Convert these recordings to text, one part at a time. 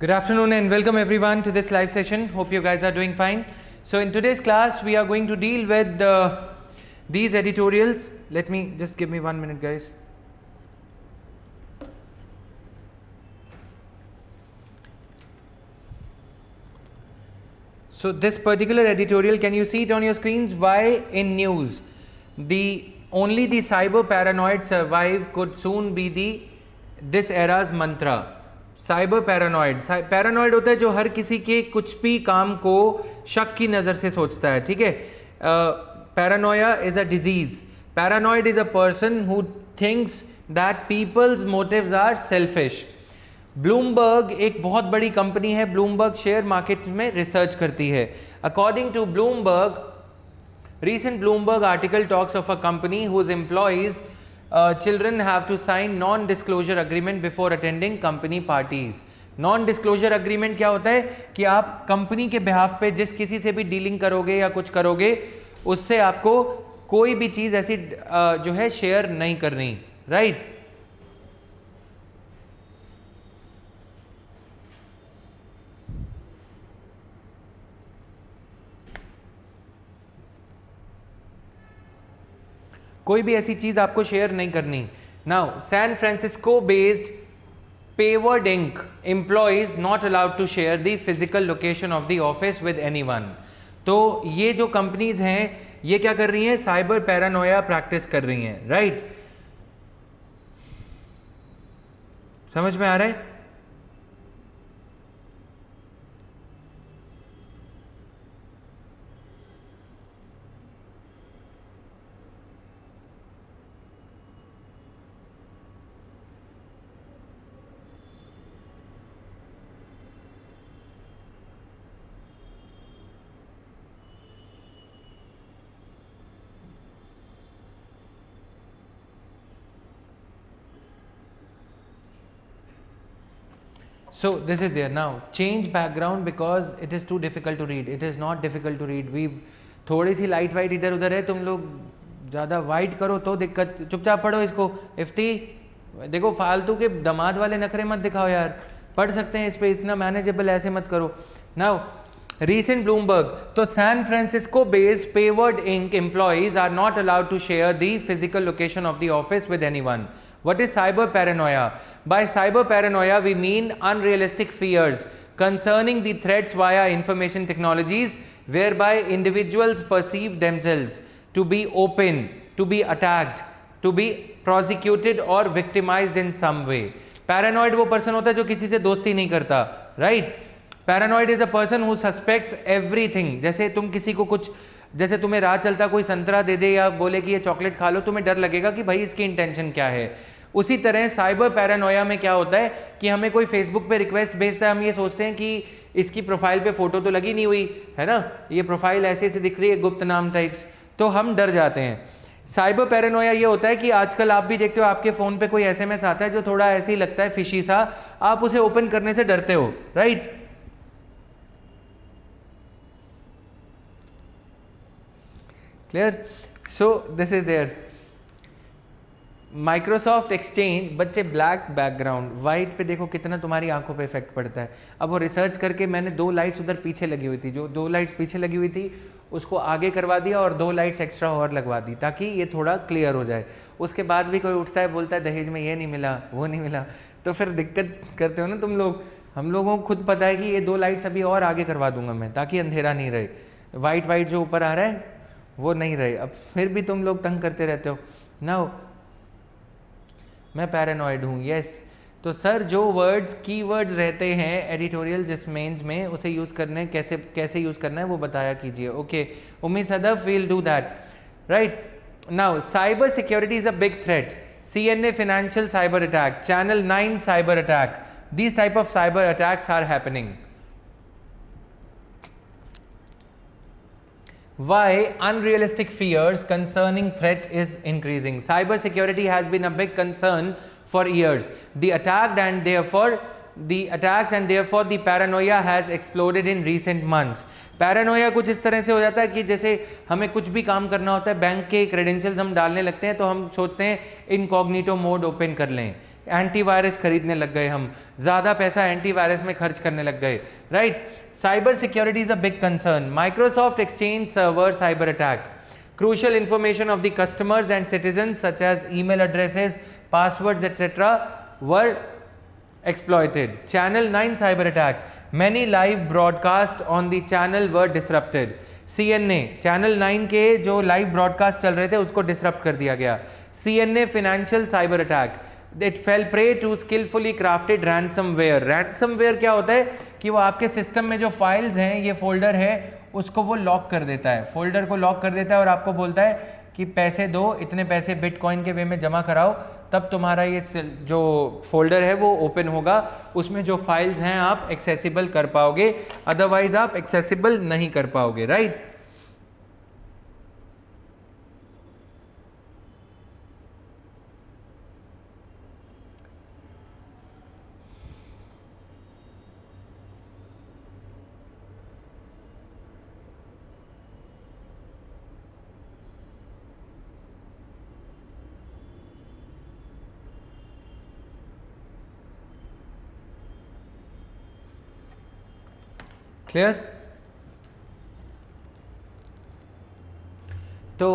Good afternoon and welcome everyone to this live session. Hope you guys are doing fine. So in today's class we are going to deal with these editorials. Let me just give me 1 minute, guys. So this particular editorial, can you see it on your screens? Why in news only the cyber paranoid survive could soon be this era's mantra. Cyber paranoid होता है जो हर किसी के कुछ भी काम को शक की नज़र से सोचता है, ठीक है. Paranoia is a disease. Paranoid is a person who thinks that people's motives are selfish. Bloomberg एक बहुत बड़ी कंपनी है. ब्लूमबर्ग शेयर मार्केट में रिसर्च करती है. According to Bloomberg, recent Bloomberg article talks of a company whose employees children have to sign non-disclosure agreement before attending company parties. non-disclosure agreement क्या होता है कि आप कंपनी के बिहाफ पे जिस किसी से भी डीलिंग करोगे या कुछ करोगे उससे आपको कोई भी चीज़ ऐसी जो है शेयर नहीं करनी, राइट. कोई भी ऐसी चीज आपको शेयर नहीं करनी. Now San Francisco based Payward Inc employees not allowed to share the physical location of the office with anyone. तो ये जो कंपनीज हैं ये क्या कर रही हैं? साइबर पैरानोया प्रैक्टिस कर रही हैं, राइट. समझ में आ रहा है? So this is there. Now change background because it is too difficult to read. It is not difficult to read. We've थोड़ी सी लाइट वाइट इधर उधर है, तुम लोग ज़्यादा वाइट करो तो दिक्कत. चुपचाप पढ़ो इसको. इफ्ती देखो, फालतू के दमाद वाले नखरे मत दिखाओ यार. पढ़ सकते हैं इस पे, इतना मैनेजेबल ऐसे मत करो. नाउ recent Bloomberg, तो San Francisco based Payward Inc. employees are not allowed to share the physical location of the office with anyone. What is cyber paranoia? By cyber paranoia we mean unrealistic fears concerning the threats via information technologies whereby individuals perceive themselves to be open, to be attacked, to be prosecuted or victimized in some way. Paranoid वो person होता है जो किसी से दोस्ती नहीं करता, right? Paranoid is a person who suspects everything. जैसे तुम किसी को कुछ, जैसे तुम्हें राह चलता कोई संतरा दे दे या बोले कि ये चॉकलेट खा लो, तुम्हें डर लगेगा कि भाई इसकी इंटेंशन क्या है. उसी तरह साइबर पैरानोया में क्या होता है कि हमें कोई फेसबुक पे रिक्वेस्ट भेजता है, हम ये सोचते हैं कि इसकी प्रोफाइल पे फोटो तो लगी नहीं हुई है ना, ये प्रोफाइल ऐसे ऐसे दिख रही है, गुप्त नाम टाइप्स, तो हम डर जाते हैं. साइबर पैरानोया ये होता है कि आजकल आप भी देखते हो आपके फ़ोन पे कोई एसएमएस आता है जो थोड़ा ऐसे ही लगता है फिशी सा, आप उसे ओपन करने से डरते हो, right. Clear? So this is there. Microsoft exchange, बच्चे ब्लैक बैकग्राउंड, वाइट पे देखो कितना तुम्हारी आंखों पे इफेक्ट पड़ता है. अब वो रिसर्च करके मैंने 2 लाइट्स उधर पीछे लगी हुई थी, जो 2 लाइट्स पीछे लगी हुई थी उसको आगे करवा दिया और 2 लाइट्स एक्स्ट्रा और लगवा दी ताकि ये थोड़ा क्लियर हो जाए. उसके बाद भी कोई उठता है बोलता है दहेज में ये नहीं मिला वो नहीं मिला, तो फिर दिक्कत करते हो ना तुम लोग. हम लोगों को खुद पता है कि ये 2 लाइट्स अभी और आगे करवा दूंगा मैं ताकि अंधेरा नहीं रहे. वाइट जो ऊपर आ रहा है वो नहीं रहे. अब फिर भी तुम लोग तंग करते रहते हो. नाउ मैं पैरानॉइड हूँ, यस. तो सर जो वर्ड्स कीवर्ड्स रहते हैं एडिटोरियल जिस मेंस में उसे यूज़ करने कैसे यूज़ करना है वो बताया कीजिए. ओके उम्मीद Sadaf will do that, right. Now cyber security is a big threat. CNA financial cyber attack, Channel 9 cyber attack. These type of cyber attacks are happening. Why unrealistic fears concerning threat is increasing. Cyber security has been a big concern for years. The attacks and therefore the paranoia has exploded in recent months. Paranoia कुछ इस तरह से हो जाता है कि जैसे हमें कुछ भी काम करना होता है, बैंक के क्रेडेंशियल्स हम डालने लगते हैं तो हम सोचते हैं इनकॉग्निटो मोड ओपन कर लें. एंटीवायरस खरीदने लग गए, हम ज़्यादा पैसा एंटीवायरस में खर्च करने लग गए, right. Cyber security is a big concern. Microsoft exchange server cyber attack. Crucial information of the customers and citizens such as email addresses, passwords, etc. were exploited. Channel 9 cyber attack. Many live broadcasts on the channel were disrupted. CNA channel 9 के जो live broadcast चल रहे थे उसको disrupt कर दिया गया. CNA financial cyber attack. It fell prey to skillfully crafted ransomware. Ransomware क्या होता है कि वो आपके सिस्टम में जो फाइल्स हैं, ये फोल्डर है, उसको वो लॉक कर देता है, फोल्डर को लॉक कर देता है और आपको बोलता है कि पैसे दो, इतने पैसे बिटकॉइन के वे में जमा कराओ, तब तुम्हारा ये जो फोल्डर है वो ओपन होगा, उसमें जो फाइल्स हैं आप एक्सेसिबल कर पाओगे, अदरवाइज आप एक्सेसिबल नहीं कर पाओगे, राइट. क्लियर. तो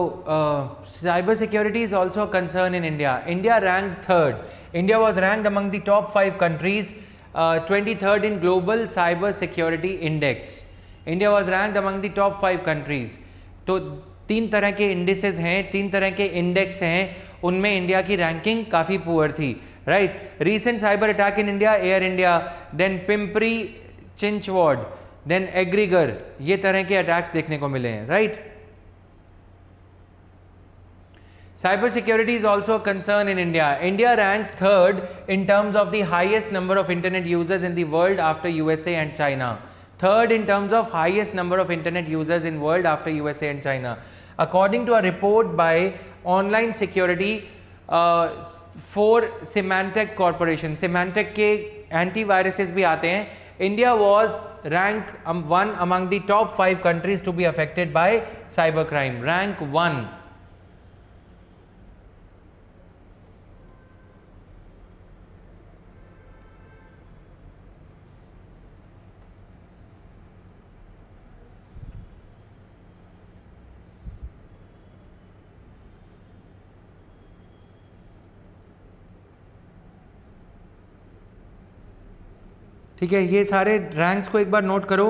cyber security is also concern in India. India ranked third. India was ranked among the top 5 countries, 23rd in global cyber security index. India was ranked among the top 5 countries. तो 3 तरह के indices हैं, 3 तरह के index हैं, उनमें India की ranking काफ़ी पुअर थी, right. Recent cyber attack in India, Air India, then Pimpri Chinchwad, then एग्रीगर, ये तरह के अटैक्स देखने को मिले हैं, right. Cyber security is also concern in India. India ranks third in terms of the highest number of internet users in the world after USA and China. Third in terms of highest number of internet users in world after USA and China, according to a report by online security for Symantec Corporation. Symantec के antiviruses भी आते हैं. India was rank 1 among the top 5 countries to be affected by cybercrime. Rank 1. ठीक है, ये सारे ranks को एक बार नोट करो.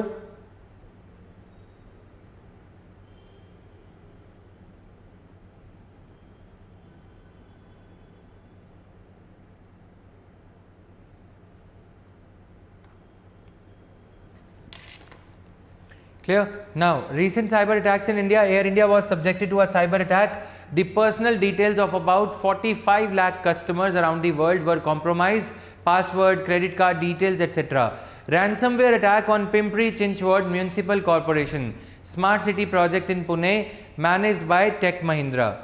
Clear? Now, recent cyber attacks in India. Air India was subjected to a cyber attack. The personal details of about 45 lakh customers around the world were compromised. Password, credit card details, etc. Ransomware attack on Pimpri Chinchwad Municipal Corporation. Smart City project in Pune managed by Tech Mahindra.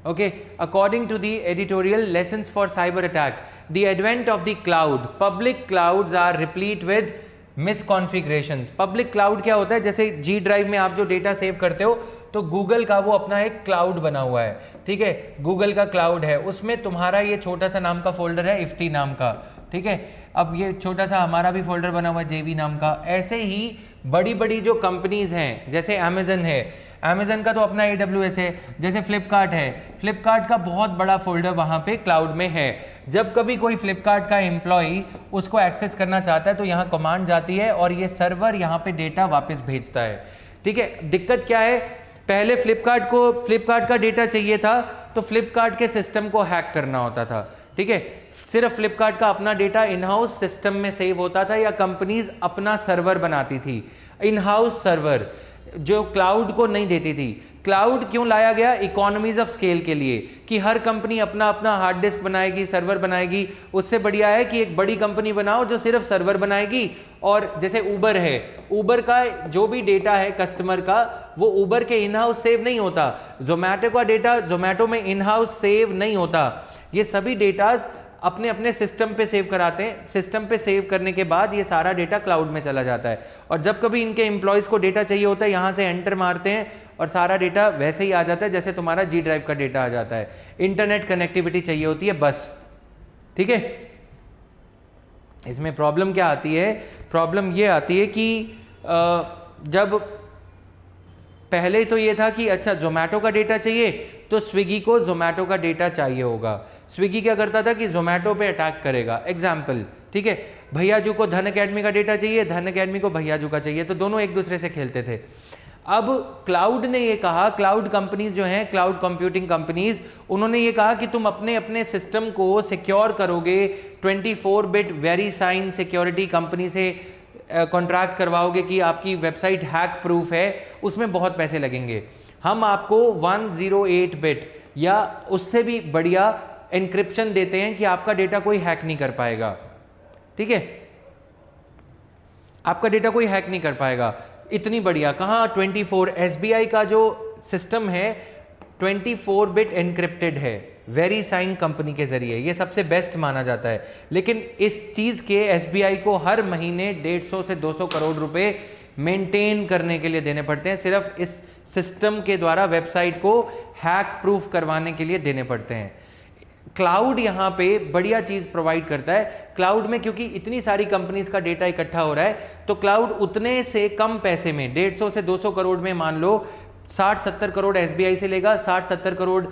Okay, according to the editorial lessons for cyber attack, the advent of the cloud, public clouds are replete with misconfigurations. Public cloud क्या होता है? जैसे G drive में आप जो data save करते हो तो गूगल का वो अपना एक क्लाउड बना हुआ है, ठीक है, गूगल का क्लाउड है, उसमें तुम्हारा ये छोटा सा नाम का फोल्डर है इफ्ती नाम का, ठीक है. अब ये छोटा सा हमारा भी फोल्डर बना हुआ है जेवी नाम का. ऐसे ही बड़ी बड़ी जो कंपनीज हैं, जैसे अमेजन है, अमेजन का तो अपना AWS है, जैसे फ्लिपकार्ट है, फ्लिपकार्ट का बहुत बड़ा फोल्डर वहाँ पे क्लाउड में है. जब कभी कोई फ्लिपकार्ट का एम्प्लॉई उसको एक्सेस करना चाहता है तो यहाँ कमांड जाती है और ये सर्वर यहाँ पे डेटा वापस भेजता है, ठीक है. दिक्कत क्या है, पहले फ्लिपकार्ट का डेटा चाहिए था तो फ्लिपकार्ट के सिस्टम को हैक करना होता था, ठीक है. सिर्फ फ्लिपकार्ट का अपना डेटा इन हाउस सिस्टम में सेव होता था या कंपनीज अपना सर्वर बनाती थी, इन हाउस सर्वर, जो क्लाउड को नहीं देती थी. क्लाउड क्यों लाया गया? इकोनॉमीज ऑफ स्केल के लिए, कि हर कंपनी अपना अपना हार्ड डिस्क बनाएगी, सर्वर बनाएगी. उससे बढ़िया है कि एक बड़ी कंपनी बनाओ जो सिर्फ सर्वर बनाएगी. और जैसे उबर है, उबर का जो भी डेटा है कस्टमर का वो उबर के इन हाउस सेव नहीं होता. जोमैटो का डेटा जोमैटो में इन हाउस सेव नहीं होता. ये सभी डेटाज अपने अपने सिस्टम पे सेव कराते हैं, सिस्टम पे सेव करने के बाद ये सारा डेटा क्लाउड में चला जाता है, और जब कभी इनके एम्प्लॉयज़ को डेटा चाहिए होता है यहाँ से एंटर मारते हैं और सारा डेटा वैसे ही आ जाता है जैसे तुम्हारा जी ड्राइव का डेटा आ जाता है। इंटरनेट कनेक्टिविटी चाहिए होती है बस, ठीक है। इसमें प्रॉब्लम क्या आती है, प्रॉब्लम ये आती है कि जब पहले तो ये था कि अच्छा जोमेटो का डेटा चाहिए तो स्विगी को जोमेटो का डेटा चाहिए होगा। स्विगी क्या करता था कि जोमेटो पे अटैक करेगा, एग्जाम्पल, ठीक है। भैयाजू को धन अकेडमी का डेटा चाहिए, धन अकेडमी को भैयाजू का चाहिए, तो दोनों एक दूसरे से खेलते थे। अब क्लाउड ने ये कहा, क्लाउड कंपनीज जो हैं, क्लाउड कंप्यूटिंग कंपनीज, उन्होंने ये कहा कि तुम अपने अपने सिस्टम को सिक्योर करोगे, 24 bit VeriSign security company से कॉन्ट्रैक्ट करवाओगे कि आपकी वेबसाइट हैक प्रूफ है, उसमें बहुत पैसे लगेंगे। हम आपको 108 बिट या उससे भी बढ़िया एन्क्रिप्शन देते हैं कि आपका डेटा कोई हैक नहीं कर पाएगा, ठीक है, आपका डेटा कोई हैक नहीं कर पाएगा। इतनी बढ़िया कहाँ, 24 एसबीआई का जो सिस्टम है 24 बिट एनक्रिप्टेड है वेरी साइन कंपनी के जरिए, ये सबसे बेस्ट माना जाता है। लेकिन इस चीज के एसबीआई को हर महीने 150 से 200 करोड़ रुपए मेंटेन करने के लिए देने पड़ते हैं, सिर्फ इस सिस्टम के द्वारा वेबसाइट को हैक प्रूफ करवाने के लिए देने पड़ते हैं। क्लाउड यहाँ पे बढ़िया चीज प्रोवाइड करता है। क्लाउड में क्योंकि इतनी सारी कंपनीज का डेटा इकट्ठा हो रहा है, तो क्लाउड उतने से कम पैसे में 150 से 200 करोड़ में, मान लो 60-70 करोड़ एसबीआई से लेगा, 60-70 करोड़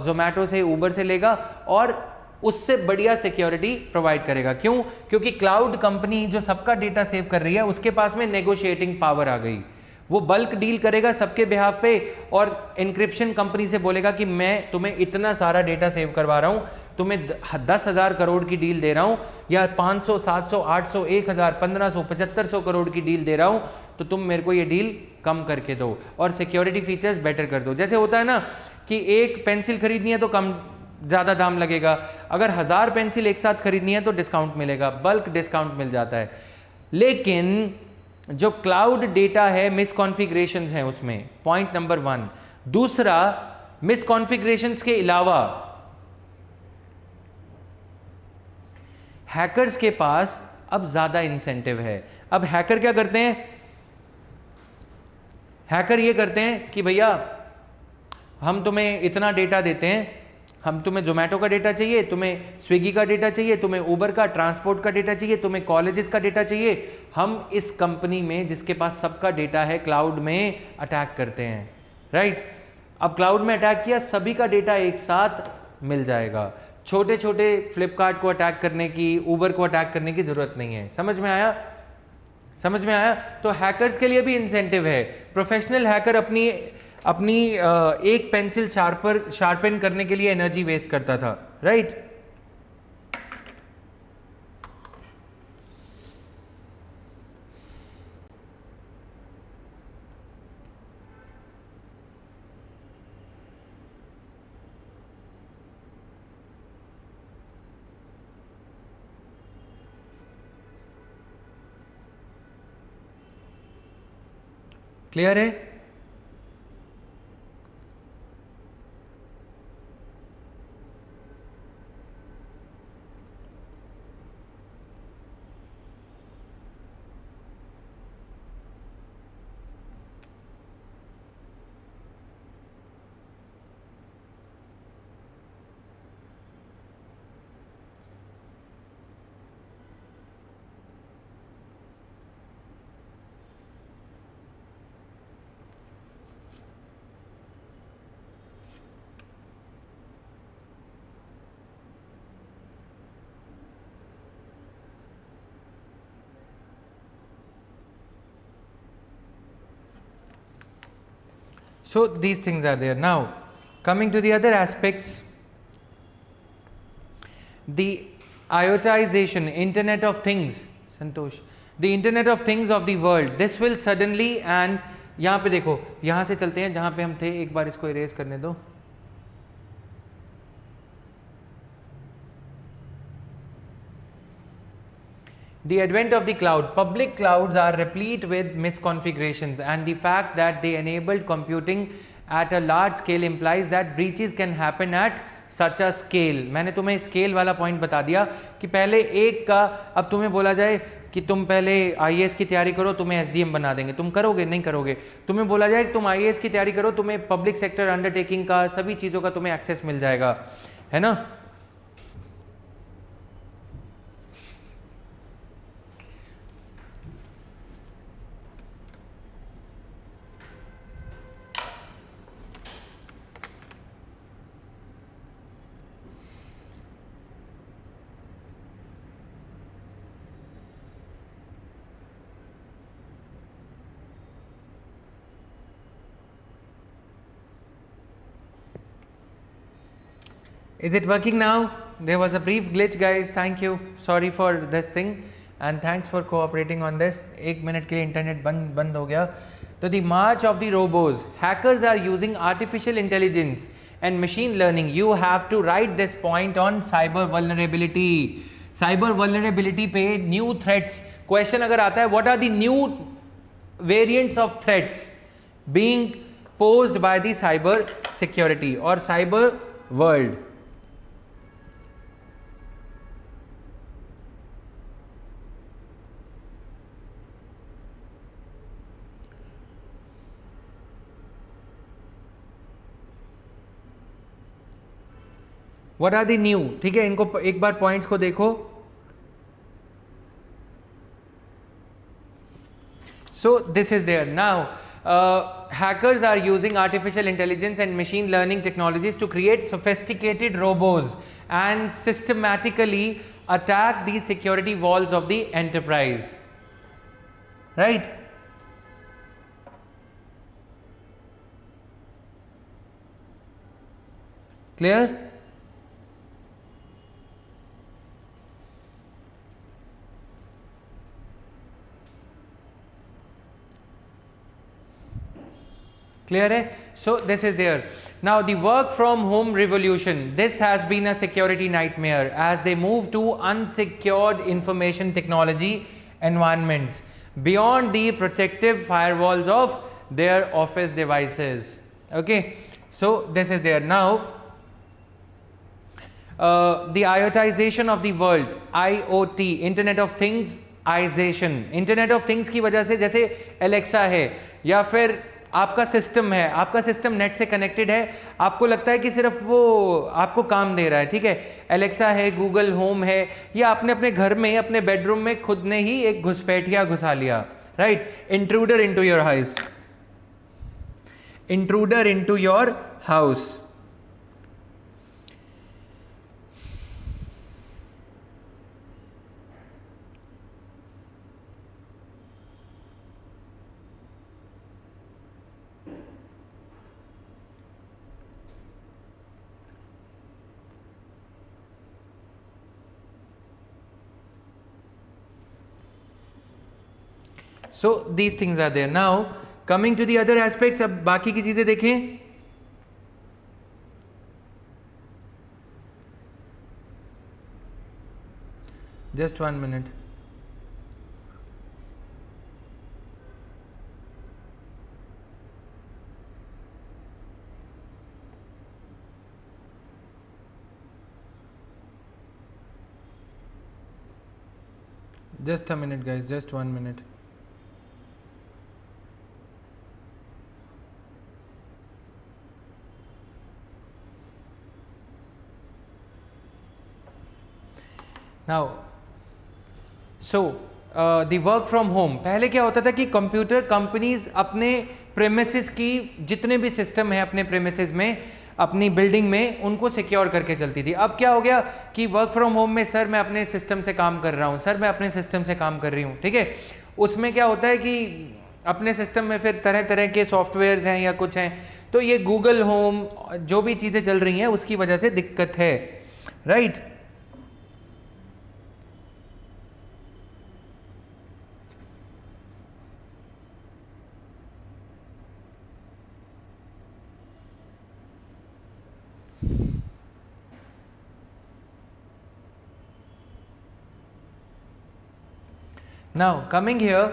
जोमेटो से, उबर से लेगा, और उससे बढ़िया सिक्योरिटी प्रोवाइड करेगा। क्यों? क्योंकि क्लाउड कंपनी जो सबका डेटा सेव कर रही है उसके पास में नेगोशिएटिंग पावर आ गई, वो बल्क डील करेगा सबके बिहाफ पे, और एन्क्रिप्शन कंपनी से बोलेगा कि मैं तुम्हें इतना सारा डेटा सेव करवा रहा हूं, तुम्हें 10,000 करोड़ की डील दे रहा हूं, या 500, 700, 800, 1000, 1500, 7500 करोड़ की डील दे रहा हूं, तो तुम मेरे को ये डील कम करके दो और सिक्योरिटी फीचर्स बेटर कर दो। जैसे होता है ना कि एक पेंसिल खरीदनी है तो कम ज़्यादा दाम लगेगा, अगर 1000 पेंसिल एक साथ खरीदनी है तो डिस्काउंट मिलेगा, बल्क डिस्काउंट मिल जाता है। लेकिन जो क्लाउड डेटा है, मिसकॉन्फ़िगरेशंस हैं उसमें, पॉइंट नंबर 1। दूसरा, मिसकॉन्फ़िगरेशंस के अलावा हैकर्स के पास अब ज्यादा इंसेंटिव है। अब हैकर क्या करते हैं, हैकर ये करते हैं कि भैया हम तुम्हें इतना डेटा देते हैं, हम तुम्हें जोमेटो का डेटा चाहिए, तुम्हें स्विगी का डेटा चाहिए, तुम्हें उबर का ट्रांसपोर्ट का डेटा चाहिए, तुम्हें कॉलेजेस का डेटा चाहिए, हम इस कंपनी में जिसके पास सबका डेटा है क्लाउड में अटैक करते हैं, राइट। अब क्लाउड में अटैक किया, सभी का डेटा एक साथ मिल जाएगा, छोटे छोटे फ्लिपकार्ट को अटैक करने की, उबर को अटैक करने की जरूरत नहीं है। समझ में आया? समझ में आया? तो हैकर्स के लिए भी इंसेंटिव है। प्रोफेशनल हैकर अपनी एक पेंसिल शार्पन करने के लिए एनर्जी वेस्ट करता था, राइट। क्लियर है? So these things are there. Now coming to the other aspects, the IoTization, Internet of Things, Santosh, the Internet of Things of the world, this will suddenly, and यहाँ पे देखो, यहाँ से चलते हैं जहाँ पे हम थे, एक बार इसको इरेज करने दो। The advent of the cloud, public clouds are replete with misconfigurations, and the fact that they enabled computing at a large scale implies that breaches can happen at such a scale. मैंने तुम्हें scale वाला point बता दिया कि पहले एक का, अब तुम्हें बोला जाए कि तुम पहले आईएएस की तैयारी करो, तुम्हें एसडीएम बना देंगे, तुम करोगे? नहीं करोगे। तुम्हें बोला जाए कि तुम आईएएस की तैयारी करो, तुम्हें पब्लिक सेक्टर अंडरटेकिंग का, सभी चीज़ों का तुम्हें एक्सेस मिल जाएगा, है ना? Is it working now? There was a brief glitch, guys. Thank you. Sorry for this thing and thanks for cooperating on this. एक मिनट के लिए इंटरनेट बंद हो गया. तो the march of the robos. Hackers are using artificial intelligence and machine learning. You have to write this point on cyber vulnerability. Cyber vulnerability पे new threats. Question अगर आता है, what are the new variants of threats being posed by the cyber security or cyber world? What are the new? ठीक है, इनको एक बार points को देखो. So this is there now. Hackers are using artificial intelligence and machine learning technologies to create sophisticated robots and systematically attack the security walls of the enterprise. Right? Clear? Clear hai? So this is there. Now the work from home revolution, this has been a security nightmare as they move to unsecured information technology environments beyond the protective firewalls of their office devices. Okay, so this is there. Now the IoTization of the world, IoT, Internet of Things ization, Internet of Things की वजह से जैसे Alexa है या फिर आपका system है, आपका सिस्टम नेट से कनेक्टेड है, आपको लगता है कि सिर्फ वो आपको काम दे रहा है, ठीक है, एलेक्सा है, गूगल होम है, या आपने अपने घर में अपने बेडरूम में खुद ने ही एक घुसपैठिया घुसा लिया, right? Intruder into your house, intruder into your house. So these things are there. Now coming to the other aspects, अब बाकी की चीजें देखें. Just 1 minute. Just a minute, guys. Just 1 minute. Now, so the work from home, पहले क्या होता था कि कंप्यूटर कंपनीज अपने प्रेमिसेस की जितने भी सिस्टम है अपने प्रेमिसेस में, अपनी बिल्डिंग में, उनको सिक्योर करके चलती थी. अब क्या हो गया कि वर्क फ्रॉम होम में सर मैं अपने सिस्टम से काम कर रहा हूँ, सर मैं अपने सिस्टम से काम कर रही हूँ, ठीक है. उसमें क्या होता है कि अपने सिस्टम में फिर तरह तरह के सॉफ्टवेयर्स हैं या कुछ हैं, तो ये गूगल होम जो भी चीज़ें चल रही हैं उसकी वजह से दिक्कत है, right? Now coming here,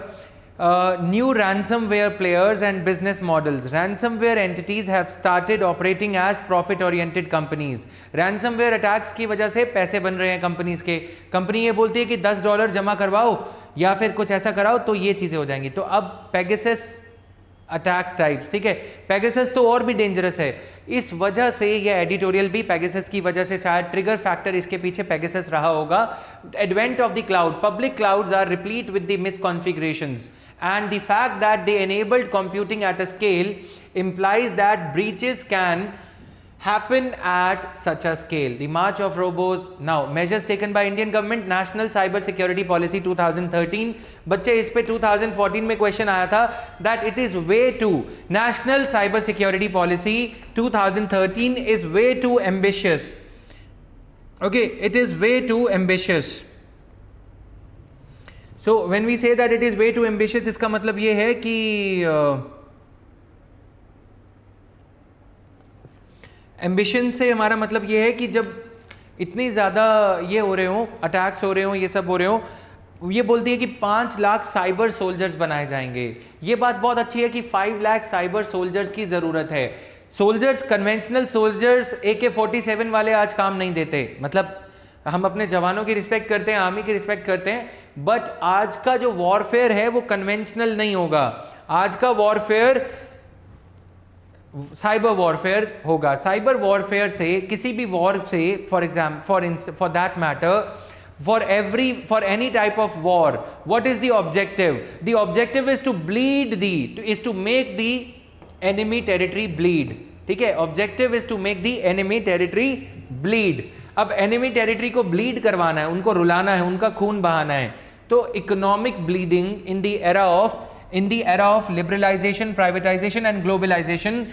new ransomware players and business models. Ransomware entities have started operating as profit oriented companies. ransomware attacks की वजह से पैसे बन रहे हैं कंपनीज के. कंपनी ये बोलती है कि $10 जमा करवाओ या फिर कुछ ऐसा कराओ तो ये चीजें हो जाएंगी. तो अब पेगासस अटैक टाइप्स, ठीक है, पेगासस तो और भी डेंजरस है. इस वजह से ये एडिटोरियल भी पेगासस की वजह से, शायद ट्रिगर फैक्टर इसके पीछे पेगासस रहा होगा. Advent of the cloud, public clouds are replete with the misconfigurations and the fact that they enabled computing at a scale implies that breaches can happen at such a scale. The march of robots. Now measures taken by Indian government, National Cyber Security Policy 2013. बच्चे इस पे 2014 में question आया था that it is way too, National Cyber Security Policy 2013 is way too ambitious. Okay, it is way too ambitious. So when we say that it is way too ambitious, इसका मतलब ये है कि एम्बिशन से हमारा मतलब ये है कि जब इतनी ज़्यादा ये हो रहे हो, अटैक्स हो रहे हो, ये सब हो रहे हो, ये बोलती है कि 5 लाख साइबर सोल्जर्स बनाए जाएंगे. ये बात बहुत अच्छी है कि 5 लाख साइबर सोल्जर्स की ज़रूरत है. सोल्जर्स, कन्वेंशनल सोल्जर्स, AK-47 वाले आज काम नहीं देते. मतलब हम अपने जवानों की रिस्पेक्ट करते हैं, आर्मी की रिस्पेक्ट करते हैं, बट आज का जो वॉरफेयर है वो कन्वेंशनल नहीं होगा. आज का वॉरफेयर साइबर वॉरफेयर होगा. साइबर वॉरफेयर से, किसी भी वॉर से, for that matter, for any type of war, what is the objective? The objective is to make the enemy territory bleed. ठीक है, objective is to make the enemy territory bleed. अब enemy territory को bleed करवाना है, उनको रुलाना है, उनका खून बहाना है. तो economic bleeding in the era of liberalisation, privatisation and globalisation,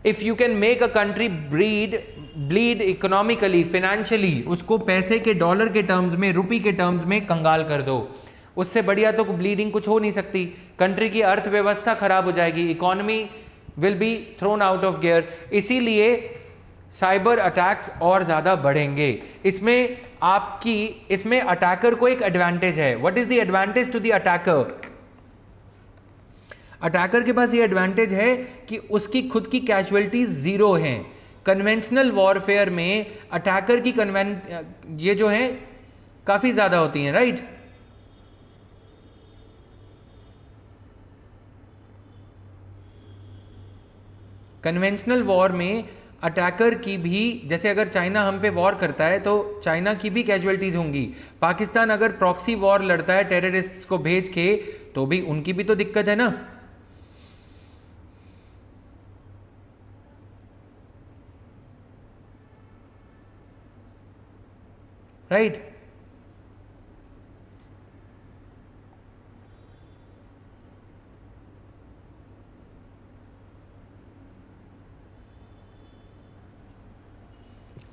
if you can make a country bleed economically, financially, उसको पैसे के, डॉलर के टर्म्स में, रुपी के टर्म्स में कंगाल कर दो, उससे बढ़िया तो ब्लीडिंग कुछ हो नहीं सकती. कंट्री की अर्थव्यवस्था खराब हो जाएगी, economy will be thrown out of gear. इसीलिए साइबर अटैक्स और ज्यादा बढ़ेंगे. इसमें अटैकर को एक एडवांटेज है. What is the advantage to the attacker? Attacker के पास ये एडवांटेज है कि उसकी खुद की कैजुअलिटीज 0 हैं. कन्वेंशनल वॉरफेयर में अटैकर की ये जो है काफी ज्यादा होती हैं, राइट? कन्वेंशनल वॉर में अटैकर की भी, जैसे अगर चाइना हम पे वॉर करता है तो चाइना की भी कैजुअलिटीज होंगी. पाकिस्तान अगर प्रॉक्सी वॉर लड़ता है टेररिस्ट को भेज के, तो भी उनकी भी तो दिक्कत है ना, राइट?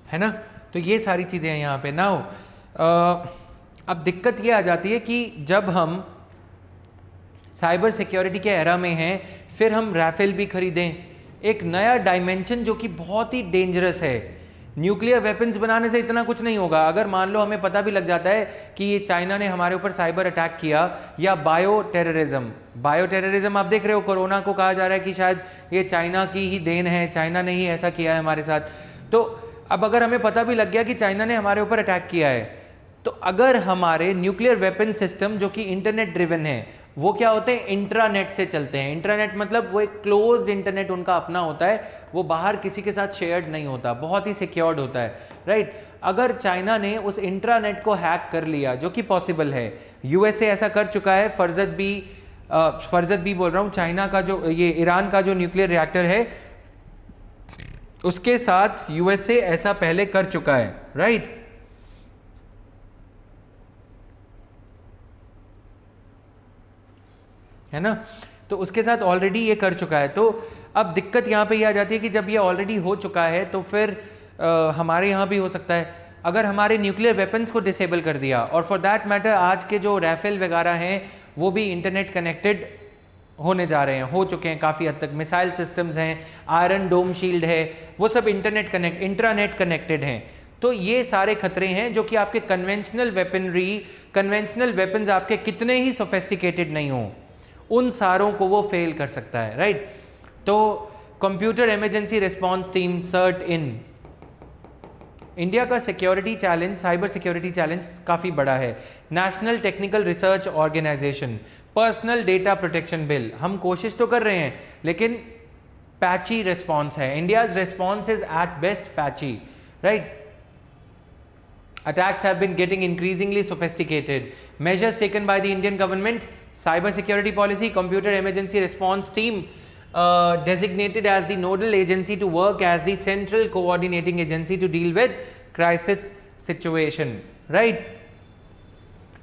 है ना? तो ये सारी चीज़ें हैं यहाँ पे. नाउ अब दिक्कत ये आ जाती है कि जब हम साइबर सिक्योरिटी के एरा में हैं, फिर हम राफेल भी खरीदें, एक नया डायमेंशन जो कि बहुत ही डेंजरस है. न्यूक्लियर वेपन्स बनाने से इतना कुछ नहीं होगा. अगर मान लो हमें पता भी लग जाता है कि ये चाइना ने हमारे ऊपर साइबर अटैक किया, या बायो टेररिज्म आप देख रहे हो, कोरोना को कहा जा रहा है कि शायद ये चाइना की ही देन है, चाइना ने ही ऐसा किया है हमारे साथ. तो अब अगर हमें पता भी लग गया कि चाइना ने हमारे ऊपर अटैक किया है, तो अगर हमारे न्यूक्लियर वेपन सिस्टम जो कि इंटरनेट ड्रिवन है, वो क्या होते हैं, इंट्रानेट से चलते हैं. इंट्रानेट मतलब वो एक क्लोज्ड इंटरनेट उनका अपना होता है, वो बाहर किसी के साथ शेयर्ड नहीं होता, बहुत ही सिक्योर्ड होता है, राइट? अगर चाइना ने उस इंट्रानेट को हैक कर लिया, जो कि पॉसिबल है, यूएसए ऐसा कर चुका है, फर्जत भी बोल रहा हूँ, चाइना का जो ये ईरान का जो न्यूक्लियर रिएक्टर है उसके साथ यूएसए ऐसा पहले कर चुका है, राइट? है ना? तो उसके साथ ऑलरेडी ये कर चुका है. तो अब दिक्कत यहाँ पे ये आ जाती है कि जब ये ऑलरेडी हो चुका है तो फिर हमारे यहाँ भी हो सकता है. अगर हमारे न्यूक्लियर वेपन्स को डिसेबल कर दिया, और फॉर दैट मैटर आज के जो राफेल वगैरह हैं वो भी इंटरनेट कनेक्टेड होने जा रहे हैं, हो चुके हैं काफ़ी हद तक. मिसाइल सिस्टम्स हैं, आयरन डोम शील्ड है, वो सब इंट्रानेट कनेक्टेड हैं. तो ये सारे खतरे हैं जो कि आपके कन्वेंशनल वेपन्स आपके कितने ही सोफेस्टिकेटेड नहीं हो, उन सारों को वो फेल कर सकता है, राइट। तो computer emergency response team CERT In, India का security challenge, cyber security challenge काफ़ी बड़ा है। National technical research organisation, personal data protection bill, हम कोशिश तो कर रहे हैं लेकिन पैची रिस्पॉन्स है। India's response is at best patchy, right. Attacks have been getting increasingly sophisticated. Measures taken by the Indian government, cyber security policy, computer emergency response team designated as the nodal agency to work as the central coordinating agency to deal with crisis situation, right?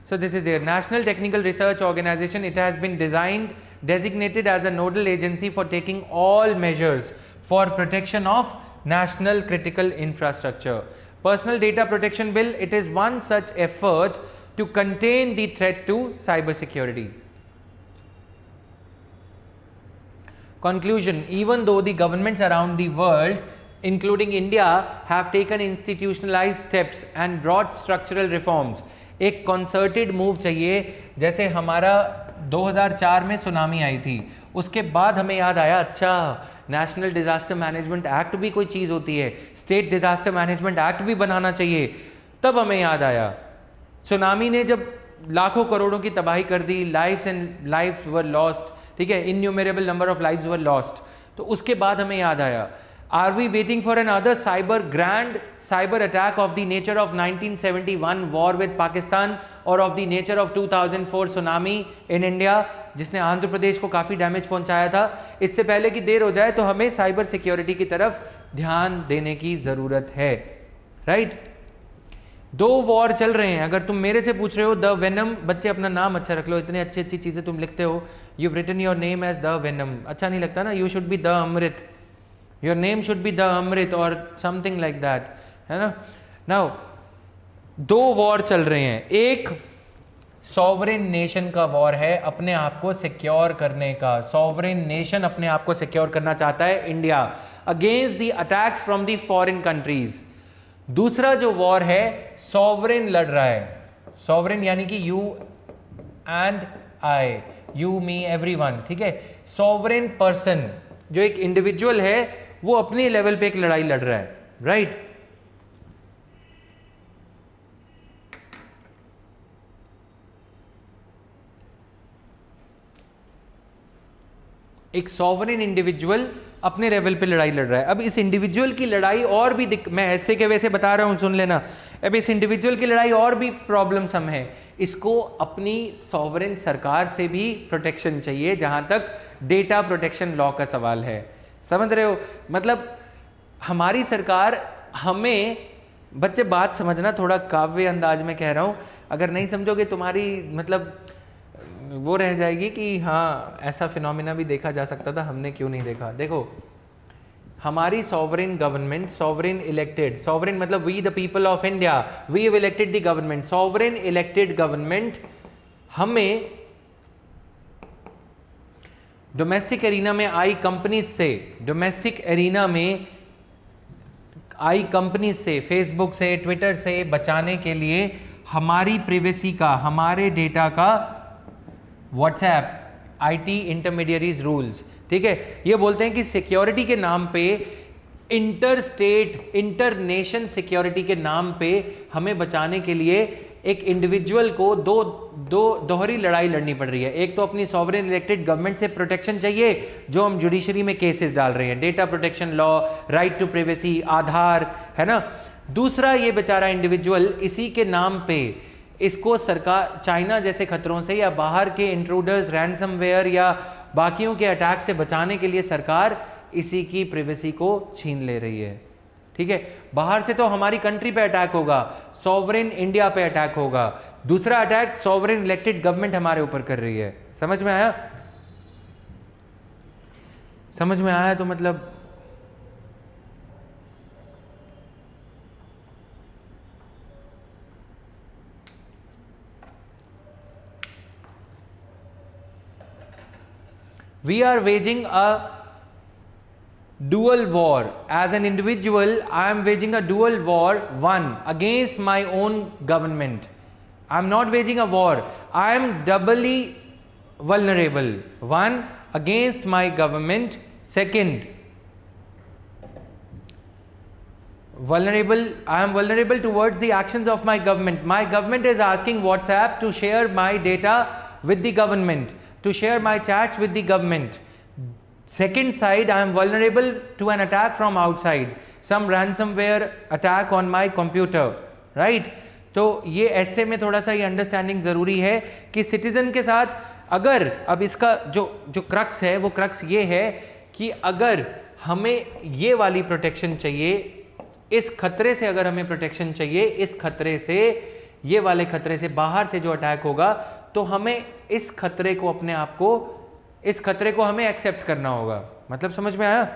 So this is their National Technical Research Organization. It has been designed, designated as a nodal agency for taking all measures for protection of national critical infrastructure. Personal Data Protection Bill, it is one such effort to contain the threat to cyber security. Conclusion, even though the governments around the world, including India, have taken institutionalized steps and brought structural reforms, एक concerted move चाहिए। जैसे हमारा 2004 में tsunami आई थी, उसके बाद हमें याद आया अच्छा नेशनल डिजास्टर मैनेजमेंट एक्ट भी कोई चीज़ होती है, स्टेट डिजास्टर मैनेजमेंट एक्ट भी बनाना चाहिए। तब हमें याद आया, सुनामी ने जब लाखों करोड़ों की तबाही कर दी, लाइफ्स वर लॉस्ट, ठीक है, innumerable number of lives were lost, तो उसके बाद हमें याद आया, are we waiting for another grand cyber attack of the nature of 1971 war with Pakistan और of the nature of 2004 tsunami in India, जिसने आंध्र प्रदेश को काफ़ी डैमेज पहुंचाया था। इससे पहले कि देर हो जाए तो हमें साइबर सिक्योरिटी की तरफ ध्यान देने की ज़रूरत है, राइट। दो वॉर चल रहे हैं। अगर तुम मेरे से पूछ रहे हो द वेनम, बच्चे अपना नाम अच्छा रख लो, इतनी अच्छी अच्छी चीज़ें तुम लिखते हो, you written your name as the venom, अच्छा नहीं लगता ना, you should be the amrit, your name should be the amrit और समथिंग लाइक दैट, है ना। नाउ दो वॉर चल रहे हैं, एक सॉवरेन नेशन का वॉर है, अपने आप को सिक्योर करने का, सॉवरेन नेशन अपने आप को सिक्योर करना चाहता है India against the attacks from the foreign countries. दूसरा जो वॉर है सॉवरेन लड़ रहा है, सॉवरेन यानी कि you and I, you me everyone, ठीक है। सॉवरेन पर्सन जो एक इंडिविजुअल है वो अपने लेवल पे एक लड़ाई लड़ रहा है, राइट। एक सॉवरेन इंडिविजुअल अपने लेवल पे लड़ाई लड़ रहा है। अब इस इंडिविजुअल की लड़ाई और भी मैं ऐसे के वैसे बता रहा हूं, सुन लेना। अब इस इंडिविजुअल की लड़ाई और भी प्रॉब्लम्स हम है, इसको अपनी सॉवरेन सरकार से भी प्रोटेक्शन चाहिए, जहां तक डेटा प्रोटेक्शन लॉ का सवाल है, समझ रहे हो। मतलब हमारी सरकार हमें, बच्चे बात समझना, थोड़ा काव्य अंदाज में कह रहा हूं, अगर नहीं समझोगे तुम्हारी मतलब वो रह जाएगी कि हाँ ऐसा फिनोमिना भी देखा जा सकता था, हमने क्यों नहीं देखा। देखो हमारी sovereign government, sovereign elected, sovereign मतलब we the people of India, we have elected the government, sovereign elected government हमें डोमेस्टिक एरिना में आई कंपनीज से, डोमेस्टिक एरिना में आई कंपनीज से, फेसबुक से, ट्विटर से बचाने के लिए हमारी प्राइवेसी का, हमारे डेटा का व्हाट्सएप आईटी इंटरमीडियरीज रूल्स, ठीक है, ये बोलते हैं कि सिक्योरिटी के नाम पे, inter state inter nation security के नाम पे हमें बचाने के लिए एक इंडिविजुअल को दोहरी लड़ाई लड़नी पड़ रही है। एक तो अपनी सॉवरेन इलेक्टेड गवर्नमेंट से प्रोटेक्शन चाहिए, जो हम जुडिशरी में केसेस डाल रहे हैं, data protection law, right to privacy, Aadhaar, है ना। दूसरा ये बेचारा इंडिविजुअल इसी के नाम पे इसको सरकार चाइना जैसे खतरों से या बाहर के इंट्रूडर्स, रैंसमवेयर या बाकियों के अटैक से बचाने के लिए सरकार इसी की प्राइवेसी को छीन ले रही है, ठीक है। बाहर से तो हमारी कंट्री पे अटैक होगा, सॉवरेन इंडिया पे अटैक होगा, दूसरा अटैक सॉवरेन इलेक्टेड गवर्नमेंट हमारे ऊपर कर रही है। समझ में आया? समझ में आया तो मतलब we are waging a dual war. As an individual, I am waging a dual war, one against my own government. I am not waging a war, I am doubly vulnerable. One, against my government. Second, vulnerable, I am vulnerable towards the actions of my government. My government is asking WhatsApp to share my data with the government, to share my chats with the government. Second side, I am vulnerable to an attack from outside, some ransomware attack on my computer, right? तो ये ऐसे में थोड़ा सा ये understanding ज़रूरी है कि सिटीज़न के साथ अगर, अब इसका जो क्रक्स है वो क्रक्स ये है कि अगर हमें ये वाली प्रोटेक्शन चाहिए, इस खतरे से अगर हमें प्रोटेक्शन चाहिए, इस खतरे से, ये वाले खतरे से, बाहर से जो अटैक होगा, तो हमें इस खतरे को अपने आप को, इस खतरे को हमें एक्सेप्ट करना होगा. मतलब समझ में आया?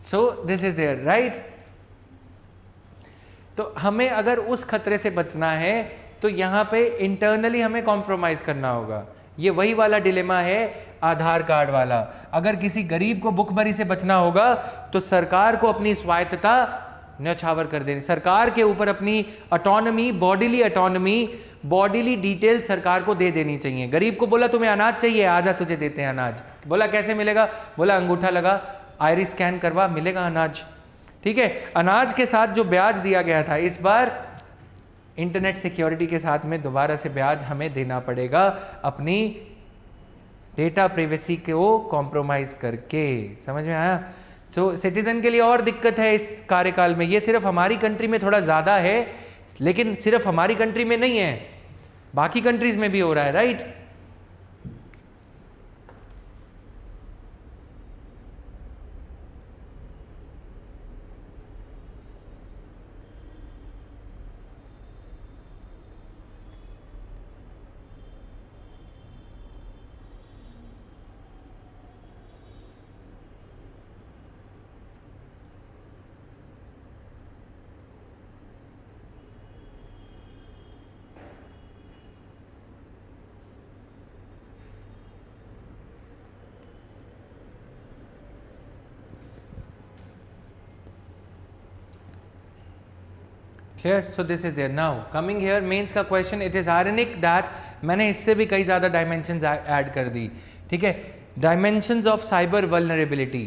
So this is there, right? तो हमें अगर उस खतरे से बचना है तो यहां पे इंटरनली हमें कॉम्प्रोमाइज करना होगा. ये वही वाला डिलेमा है आधार कार्ड वाला. अगर किसी गरीब को भुखमरी से बचना होगा तो सरकार को अपनी स्वायत्तता न्यौछावर कर देनी, सरकार के ऊपर अपनी ऑटोनॉमी, बॉडीली डिटेल सरकार को दे देनी चाहिए. गरीब को बोला तुम्हें अनाज चाहिए, आजा तुझे देते हैं अनाज. बोला कैसे मिलेगा? बोला अंगूठा लगा, आईरिस स्कैन करवा, मिलेगा अनाज. ठीक है. अनाज के साथ जो ब्याज दिया गया था, इस बार इंटरनेट सिक्योरिटी के साथ में दोबारा से ब्याज हमें देना पड़ेगा, अपनी डेटा प्राइवेसी को कॉम्प्रोमाइज करके. समझ में आया? तो सिटीजन के लिए और दिक्कत है इस कार्यकाल में. ये सिर्फ हमारी कंट्री में थोड़ा ज्यादा है, लेकिन सिर्फ हमारी कंट्री में नहीं है, बाकी कंट्रीज में भी हो रहा है, right? Here, so this is there. Now coming here, mains का question, it is ironic that मैंने इससे भी कई ज्यादा डायमेंशंस ऐड कर दी. ठीक है. Dimensions of cyber vulnerability.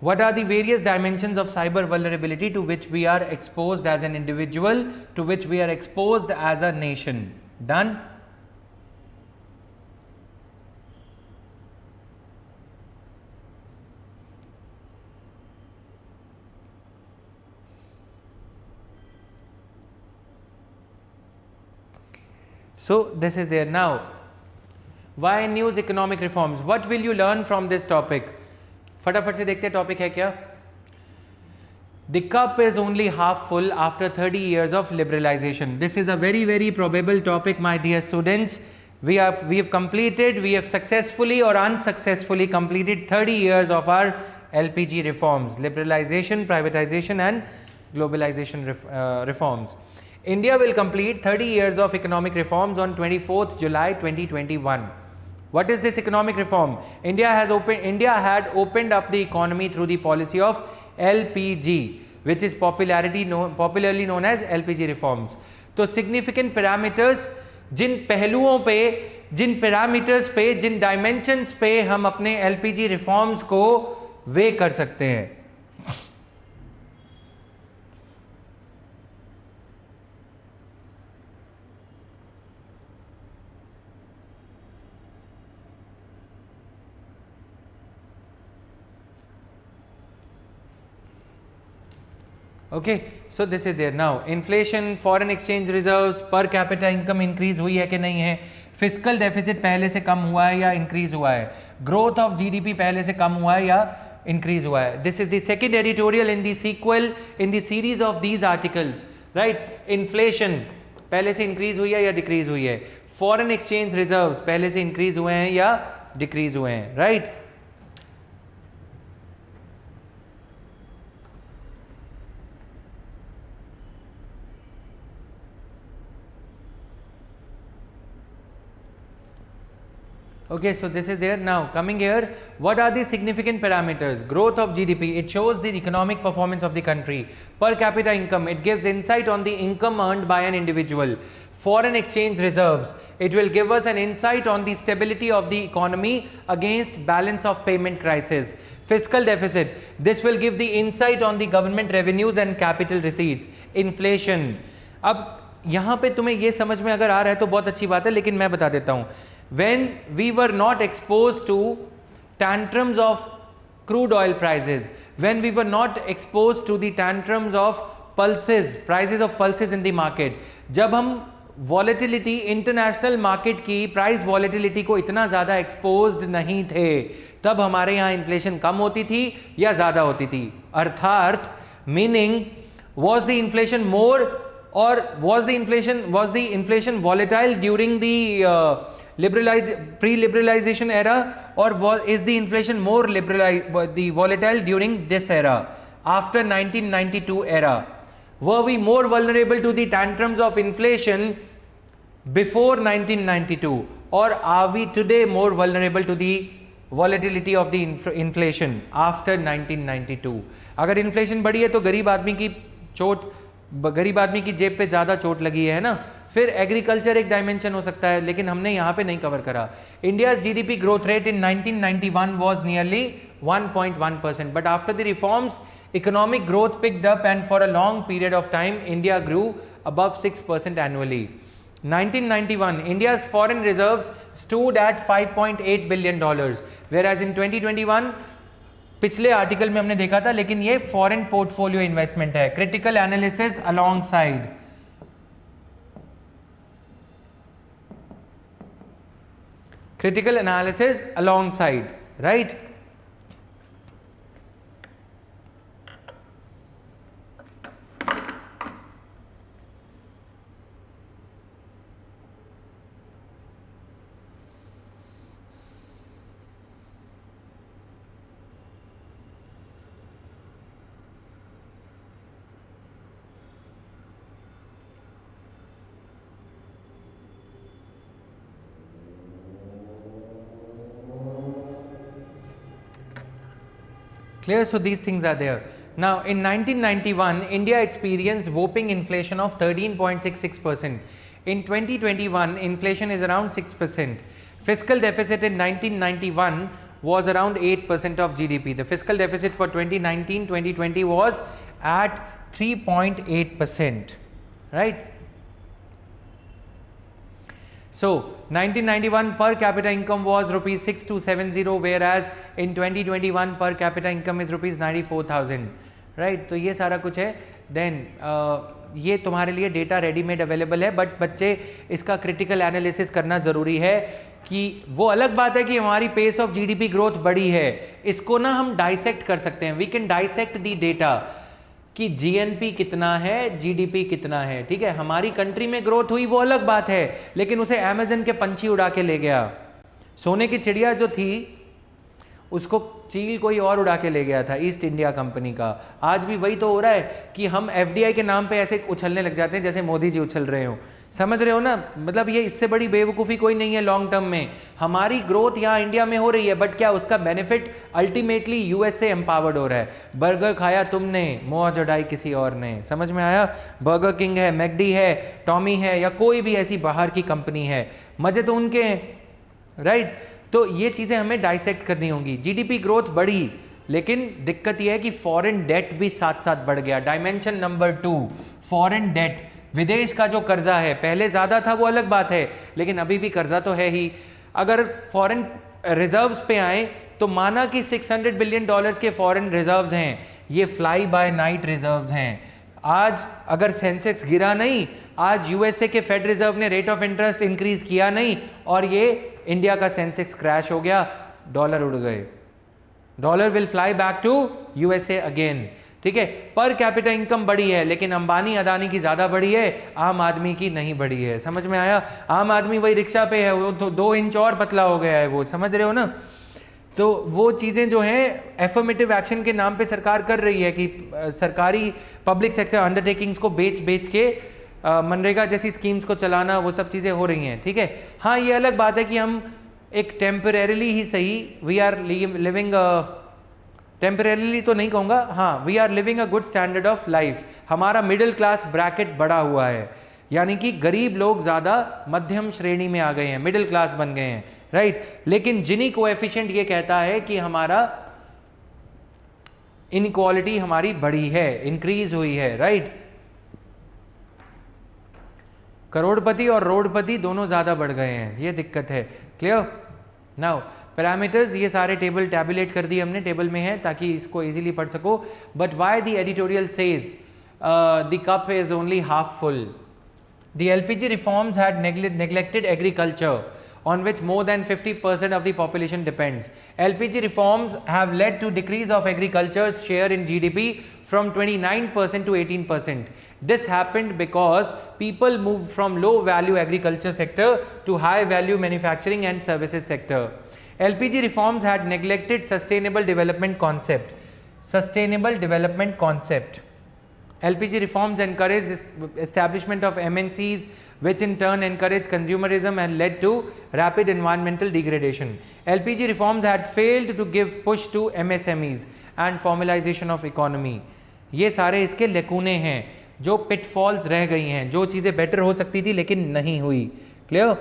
What are the various dimensions of cyber vulnerability to which we are exposed as an individual, to which we are exposed as a nation? Done? So this is there. Now, why news economic reforms? What will you learn from this topic? फटाफट से देखते हैं topic है क्या. The cup is only half full after 30 years of liberalization. This is a very, very probable topic, my dear students. We have completed, we have successfully or unsuccessfully completed 30 years of our LPG reforms, liberalization, privatization and globalization reforms. India will complete 30 years of economic reforms on 24th July 2021. What is this economic reform? India had opened up the economy through the policy of LPG, which is popularly known as LPG reforms. तो significant parameters, जिन पहलुओं पे, जिन parameters पे, जिन dimensions पे हम अपने LPG reforms को वे कर सकते हैं. Okay, so this is there. Now inflation, foreign exchange reserves, per capita income increase हुई है कि नहीं है, फिस्कल डेफिसिट पहले से कम हुआ है या इंक्रीज हुआ है, ग्रोथ ऑफ जीडीपी पहले से कम हुआ है या इंक्रीज हुआ है. This is the second editorial in the sequel in the series of these articles, right. Inflation पहले से इंक्रीज हुई है या डिक्रीज हुई है, फॉरेन एक्सचेंज रिजर्व्स पहले से इंक्रीज हुए हैं या डिक्रीज हुए हैं, right. Okay, so this is there. Now coming here, what are the significant parameters? Growth of GDP, it shows the economic performance of the country. Per capita income, it gives insight on the income earned by an individual. Foreign exchange reserves, it will give us an insight on the stability of the economy against balance of payment crisis. Fiscal deficit, this will give the insight on the government revenues and capital receipts. Inflation, अब यहाँ पे तुम्हें ये समझ में अगर आ रहा है तो बहुत अच्छी बात है, लेकिन मैं बता देता हूँ. When we were not exposed to tantrums of crude oil prices, when we were not exposed to the tantrums of pulses, prices of pulses in the market, जब हम volatility international market की price volatility को इतना ज़्यादा exposed नहीं थे, तब हमारे यहाँ inflation कम होती थी या ज़्यादा होती थी. अर्थात meaning was the inflation more or was the inflation volatile during the pre-liberalization era, or is the inflation more volatile during this era, after 1992 era? Were we more vulnerable to the tantrums of inflation before 1992, or are we today more vulnerable to the volatility of the inflation after 1992? अगर inflation बढ़ी है तो गरीब आदमी की जेब पे ज़्यादा चोट लगी है ना. फिर एग्रीकल्चर एक डायमेंशन हो सकता है, लेकिन हमने यहाँ पे नहीं कवर करा. India's GDP growth rate in 1991 was nearly 1.1%, but after the reforms economic growth picked up and for a long period of time India grew above 6% annually. 1991, India's foreign reserves stood at $5.8 billion, whereas in 2021, पिछले article में हमने देखा था, लेकिन ये foreign portfolio investment है. Critical analysis alongside, critical analysis alongside, right? Clear? So these things are there. Now in 1991, India experienced whopping inflation of 13.66%. In 2021, inflation is around 6%. Fiscal deficit in 1991 was around 8% of GDP. The fiscal deficit for 2019-2020 was at 3.8%, right? So 1991 per capita income was rupees 6270, whereas in 2021 per capita income is rupees 94,000, right? तो ये सारा कुछ है. Then ये तुम्हारे लिए data readymade available है, but बच्चे इसका क्रिटिकल एनालिसिस करना ज़रूरी है. कि वो अलग बात है कि हमारी पेस ऑफ जीडीपी ग्रोथ बढ़ी है, इसको ना हम डाइसेक्ट कर सकते हैं. We can dissect the data कि जीएनपी कितना है, जीडीपी कितना है. ठीक है, हमारी कंट्री में ग्रोथ हुई वो अलग बात है, लेकिन उसे अमेज़न के पंछी उड़ा के ले गया. सोने की चिड़िया जो थी उसको चील कोई और उड़ा के ले गया था, ईस्ट इंडिया कंपनी का. आज भी वही तो हो रहा है कि हम एफडीआई के नाम पे ऐसे उछलने लग जाते हैं जैसे मोदी जी उछल रहे हो. समझ रहे हो ना? मतलब ये इससे बड़ी बेवकूफ़ी कोई नहीं है लॉन्ग टर्म में. हमारी ग्रोथ यहाँ इंडिया में हो रही है, बट क्या उसका बेनिफिट अल्टीमेटली यूएस से एम्पावर्ड हो रहा है. बर्गर खाया तुमने, मौज उड़ाई किसी और ने. समझ में आया? बर्गर किंग है, मैकडी है, टॉमी है, या कोई भी ऐसी बाहर की कंपनी है, मजे तो उनके हैं, राइट? तो ये चीज़ें हमें डाइसेक्ट करनी होंगी. जीडीपी ग्रोथ बढ़ी, लेकिन दिक्कत यह है कि फॉरेन डेट भी साथ साथ बढ़ गया. Dimension number 2, foreign debt. विदेश का जो कर्जा है, पहले ज़्यादा था वो अलग बात है, लेकिन अभी भी कर्जा तो है ही. अगर फॉरेन रिजर्व्स पे आए तो माना कि $600 बिलियन के फॉरेन रिजर्व्स हैं, ये फ्लाई बाय नाइट रिजर्व्स हैं. आज अगर सेंसेक्स गिरा नहीं, आज यूएसए के फेड रिजर्व ने रेट ऑफ इंटरेस्ट इंक्रीज किया नहीं और ये इंडिया का सेंसेक्स क्रैश हो गया, डॉलर उड़ गए। Dollar will fly back to USA again, ठीक है। पर कैपिटा इनकम बढ़ी है, लेकिन अंबानी अदानी की ज्यादा बढ़ी है, आम आदमी की नहीं बढ़ी है। समझ में आया? आम आदमी वही रिक्शा पे है, वो तो 2 इंच और पतला हो गया है, वो समझ रहे हो ना। तो वो चीज़ें जो हैं एफर्मेटिव एक्शन के नाम पे सरकार कर रही है कि सरकारी पब्लिक सेक्टर अंडरटेकिंग्स को बेच के मनरेगा जैसी स्कीम्स को चलाना, वो सब चीज़ें हो रही हैं, ठीक है। हाँ, ये अलग बात है कि हम एक टेम्परेरीली ही सही, वी आर लिविंग, टेम्परेरीली तो नहीं कहूँगा, हाँ we are living a good standard of life. हमारा मिडिल क्लास ब्रैकेट बढ़ा हुआ है, यानी कि गरीब लोग ज़्यादा मध्यम श्रेणी में आ गए हैं, मिडिल क्लास बन गए हैं, राइट। लेकिन जिनी कोएफिशिएंट ये कहता है कि हमारा इनइक्वालिटी हमारी बढ़ी है, इंक्रीज हुई है, राइट। करोड़पति और रोडपति दोनों ज़्यादा बढ़ गए हैं, ये दिक्कत है। क्लियर? नाउ पैरामीटर्स, ये सारे टेबल टैबुलेट कर दिए हमने, टेबल में है ताकि इसको इजीली पढ़ सको। But why the editorial says the cup is only half full? The LPG reforms had neglected agriculture, on which more than 50% of the population depends. LPG reforms have led to decrease of agriculture's share in GDP from 29% to 18%. This happened because people moved from low value agriculture sector to high value manufacturing and services sector. LPG reforms had neglected sustainable development concept. Sustainable development concept. LPG reforms encouraged establishment of MNCs, which in turn encouraged consumerism and led to rapid environmental degradation. LPG reforms had failed to give push to MSMEs and formalization of economy. ये सारे इसके लेकुने हैं, जो pitfalls रह गई हैं, जो चीज़ें बेटर हो सकती थी लेकिन नहीं हुई। Clear?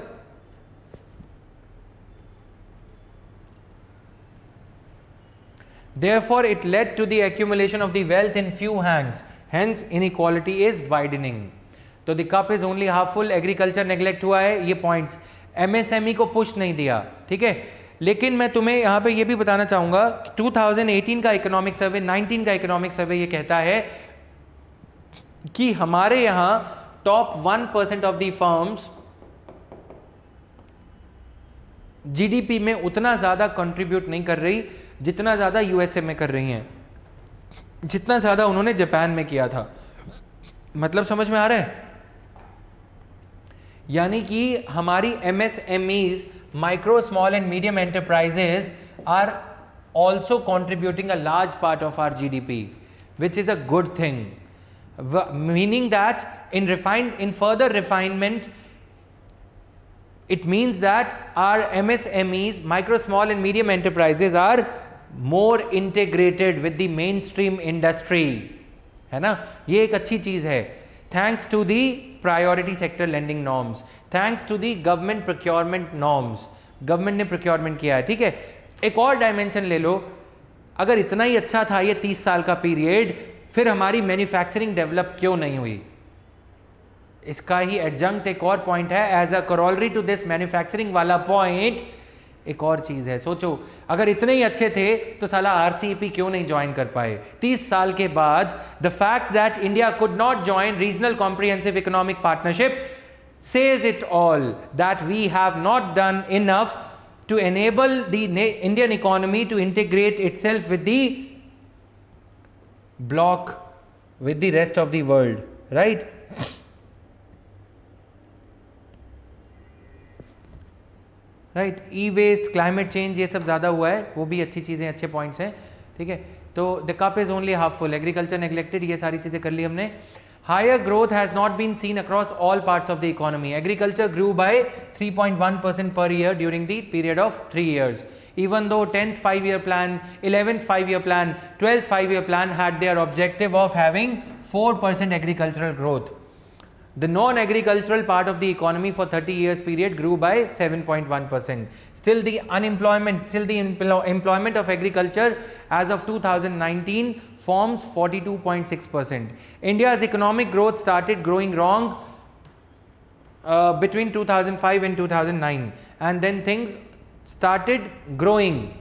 Therefore, it led to the accumulation of the wealth in few hands. Hence, inequality is widening. तो the cup is only half full, agriculture neglect हुआ है, ये पॉइंट्स। एमएसएमई को पुश नहीं दिया, ठीक है। लेकिन मैं तुम्हें यहाँ पे ये भी बताना चाहूँगा, 2018 का इकोनॉमिक सर्वे, 19 का इकोनॉमिक सर्वे ये कहता है कि हमारे यहाँ top 1% of the firms GDP में उतना ज़्यादा कंट्रीब्यूट नहीं कर रही जितना ज़्यादा यूएसए में कर रही हैं, जितना ज़्यादा उन्होंने जापान में किया था। मतलब समझ में आ रहा है? यानी कि हमारी MSMEs, micro small and medium enterprises are also contributing a large part of our GDP, which is a good thing, meaning that in further refinement, it means that our MSMEs, micro small and medium enterprises, are more integrated with the mainstream industry, है ना। ये एक अच्छी चीज है। Thanks to the priority sector lending norms, thanks to the government procurement norms, government ने procurement किया है, ठीक है। एक और डायमेंशन ले लो, अगर इतना ही अच्छा था ये 30 साल का पीरियड, फिर हमारी मैन्युफैक्चरिंग डेवलप क्यों नहीं हुई? इसका ही एडजंक्ट एक और पॉइंट है, as a corollary to this manufacturing वाला पॉइंट एक और चीज है। सोचो, अगर इतने ही अच्छे थे तो साला आरसीईपी क्यों नहीं ज्वाइन कर पाए 30 साल के बाद? The fact that India could not join regional comprehensive economic partnership says it all, that we have not done enough to enable the Indian economy to integrate itself with the bloc, with the rest of the world, right? Right, e waste, climate change, ये सब ज़्यादा हुआ है, वो भी अच्छी चीज़ें, अच्छे पॉइंट्स हैं, ठीक है। तो the cup is only half full, agriculture neglected, ये सारी चीज़ें कर ली हमने। Higher growth has not been seen across all parts of the economy. Agriculture grew by 3.1% per year during the period of 3 years, even though 10th 5-year plan, 11th 5-year plan, 12th 5-year plan had their objective of having 4% agricultural growth. The non-agricultural part of the economy for 30 years period grew by 7.1%. Still the employment of agriculture as of 2019 forms 42.6%. India's economic growth started growing wrong between 2005 and 2009, and then things started growing.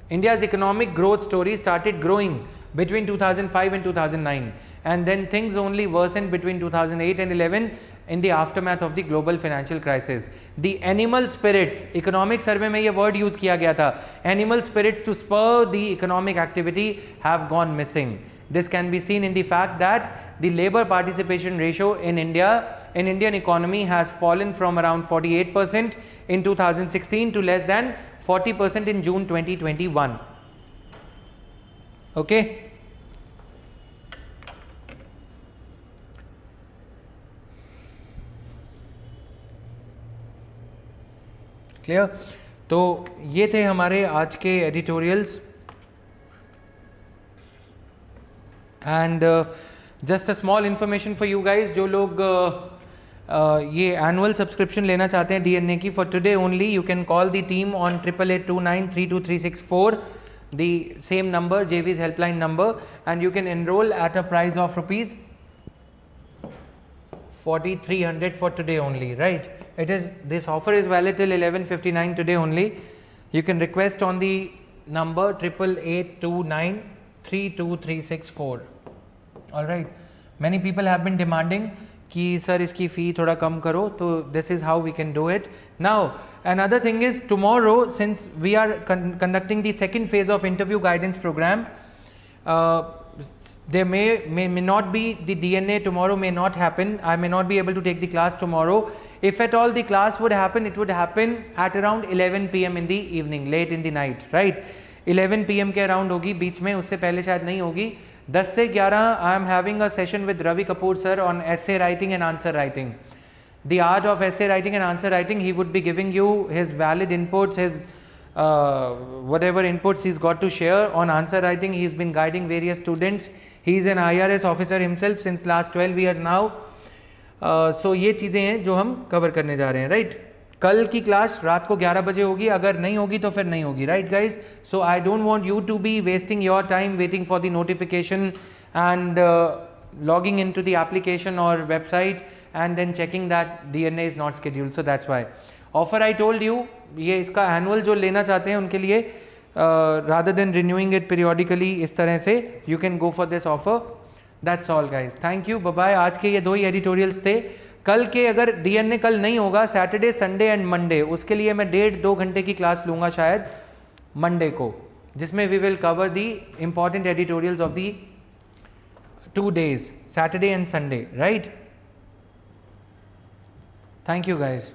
India's economic growth story started growing between 2005 and 2009. and then things only worsened between 2008 and 11 in the aftermath of the global financial crisis. The animal spirits, economic survey में ये word use किया गया था, animal spirits to spur the economic activity have gone missing. This can be seen in the fact that the labor participation ratio in Indian economy has fallen from around 48% in 2016 to less than 40% in June 2021. Okay. Clear? तो ये थे हमारे आज के editorials and just a small information for you guys, जो लोग ये annual subscription लेना चाहते हैं डीएनए की, for today only you can call the team on 8829322364, the same number, JV's helpline number, and you can enroll at a price of rupees 4300 for today only, right? This offer is valid till 11:59 today only. You can request on the number 8829322364. all right, many people have been demanding कि sir इसकी फ़ी थोड़ा कम करो, तो this is how we can do it. Now another thing is, tomorrow, since we are conducting the second phase of interview guidance program, there may not be the DNA tomorrow, may not happen. I may not be able to take the class tomorrow. If at all the class would happen, it would happen at around 11 PM in the evening, late in the night, right? 11 PM के around होगी, बीच में उससे पहले शायद नहीं होगी. 10 से 11 I am having a session with Ravi Kapoor sir on essay writing and answer writing. The art of essay writing and answer writing, he would be giving you his valid inputs, his whatever inputs he's got to share on answer writing. He's been guiding various students. He's an IRS officer himself since last 12 years now. So ये चीज़ें हैं जो हम cover करने जा रहे हैं, right? कल की क्लास रात को 11 बजे होगी, अगर नहीं होगी तो फिर नहीं होगी, right guys? So I don't want you to be wasting your time waiting for the notification and logging into the application or website and then checking that DNA is not scheduled. So that's why. Offer I told you, ये इसका annual जो लेना चाहते हैं उनके लिए rather than renewing it periodically इस तरह से, you can go for this offer. That's all guys. Thank you. Bye bye. आज के ये दो ही editorials थे. कल के अगर डीएनए कल नहीं होगा, सैटरडे संडे एंड मंडे, उसके लिए मैं 1.5-2 घंटे की क्लास लूँगा शायद मंडे को, जिसमें we will cover the important editorials of the 2 days, Saturday and Sunday, right? Thank you guys.